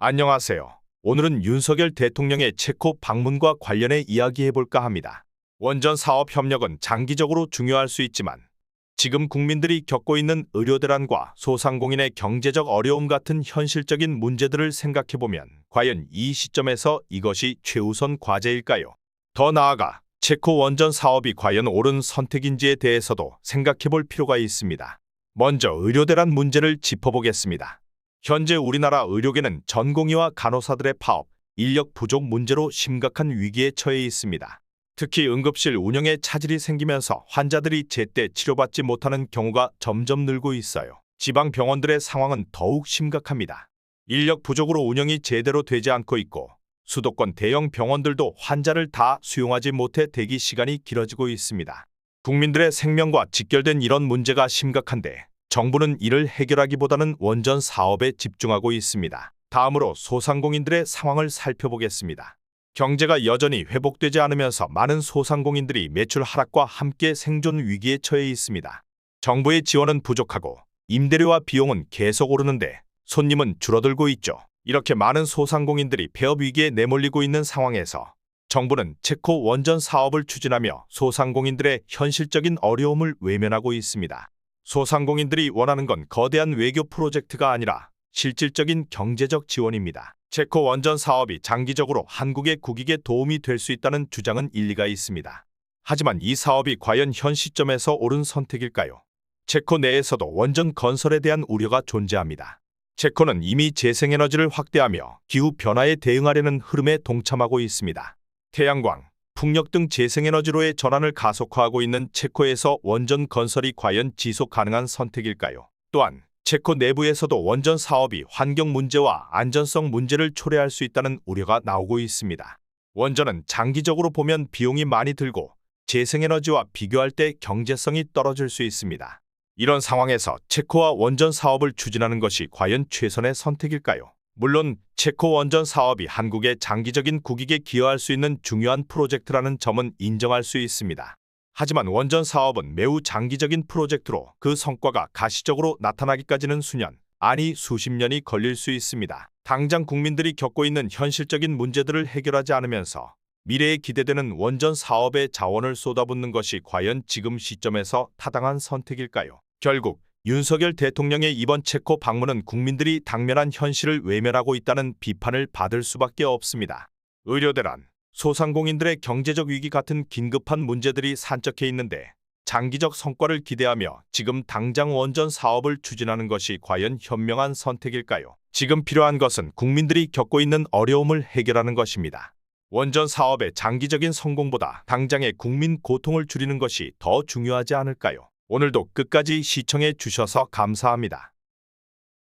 안녕하세요. 오늘은 윤석열 대통령의 체코 방문과 관련해 이야기해볼까 합니다. 원전 사업 협력은 장기적으로 중요할 수 있지만 지금 국민들이 겪고 있는 의료대란과 소상공인의 경제적 어려움 같은 현실적인 문제들을 생각해보면 과연 이 시점에서 이것이 최우선 과제일까요? 더 나아가 체코 원전 사업이 과연 옳은 선택인지에 대해서도 생각해볼 필요가 있습니다. 먼저 의료대란 문제를 짚어보겠습니다. 현재 우리나라 의료계는 전공의와 간호사들의 파업, 인력 부족 문제로 심각한 위기에 처해 있습니다. 특히 응급실 운영에 차질이 생기면서 환자들이 제때 치료받지 못하는 경우가 점점 늘고 있어요. 지방 병원들의 상황은 더욱 심각합니다. 인력 부족으로 운영이 제대로 되지 않고 있고 수도권 대형 병원들도 환자를 다 수용하지 못해 대기 시간이 길어지고 있습니다. 국민들의 생명과 직결된 이런 문제가 심각한데 정부는 이를 해결하기보다는 원전 사업에 집중하고 있습니다. 다음으로 소상공인들의 상황을 살펴보겠습니다. 경제가 여전히 회복되지 않으면서 많은 소상공인들이 매출 하락과 함께 생존 위기에 처해 있습니다. 정부의 지원은 부족하고 임대료와 비용은 계속 오르는데 손님은 줄어들고 있죠. 이렇게 많은 소상공인들이 폐업 위기에 내몰리고 있는 상황에서 정부는 체코 원전 사업을 추진하며 소상공인들의 현실적인 어려움을 외면하고 있습니다. 소상공인들이 원하는 건 거대한 외교 프로젝트가 아니라 실질적인 경제적 지원입니다. 체코 원전 사업이 장기적으로 한국의 국익에 도움이 될 수 있다는 주장은 일리가 있습니다. 하지만 이 사업이 과연 현 시점에서 옳은 선택일까요? 체코 내에서도 원전 건설에 대한 우려가 존재합니다. 체코는 이미 재생에너지를 확대하며 기후변화에 대응하려는 흐름에 동참하고 있습니다. 태양광, 풍력 등 재생에너지로의 전환을 가속화하고 있는 체코에서 원전 건설이 과연 지속 가능한 선택일까요? 또한 체코 내부에서도 원전 사업이 환경 문제와 안전성 문제를 초래할 수 있다는 우려가 나오고 있습니다. 원전은 장기적으로 보면 비용이 많이 들고 재생에너지와 비교할 때 경제성이 떨어질 수 있습니다. 이런 상황에서 체코와 원전 사업을 추진하는 것이 과연 최선의 선택일까요? 물론 체코 원전 사업이 한국의 장기적인 국익에 기여할 수 있는 중요한 프로젝트라는 점은 인정할 수 있습니다. 하지만 원전 사업은 매우 장기적인 프로젝트로 그 성과가 가시적으로 나타나기까지는 수년, 아니 수십 년이 걸릴 수 있습니다. 당장 국민들이 겪고 있는 현실적인 문제들을 해결하지 않으면서 미래에 기대되는 원전 사업에 자원을 쏟아붓는 것이 과연 지금 시점에서 타당한 선택일까요? 결국 윤석열 대통령의 이번 체코 방문은 국민들이 당면한 현실을 외면하고 있다는 비판을 받을 수밖에 없습니다. 의료대란, 소상공인들의 경제적 위기 같은 긴급한 문제들이 산적해 있는데 장기적 성과를 기대하며 지금 당장 원전 사업을 추진하는 것이 과연 현명한 선택일까요? 지금 필요한 것은 국민들이 겪고 있는 어려움을 해결하는 것입니다. 원전 사업의 장기적인 성공보다 당장의 국민 고통을 줄이는 것이 더 중요하지 않을까요? 오늘도 끝까지 시청해 주셔서 감사합니다.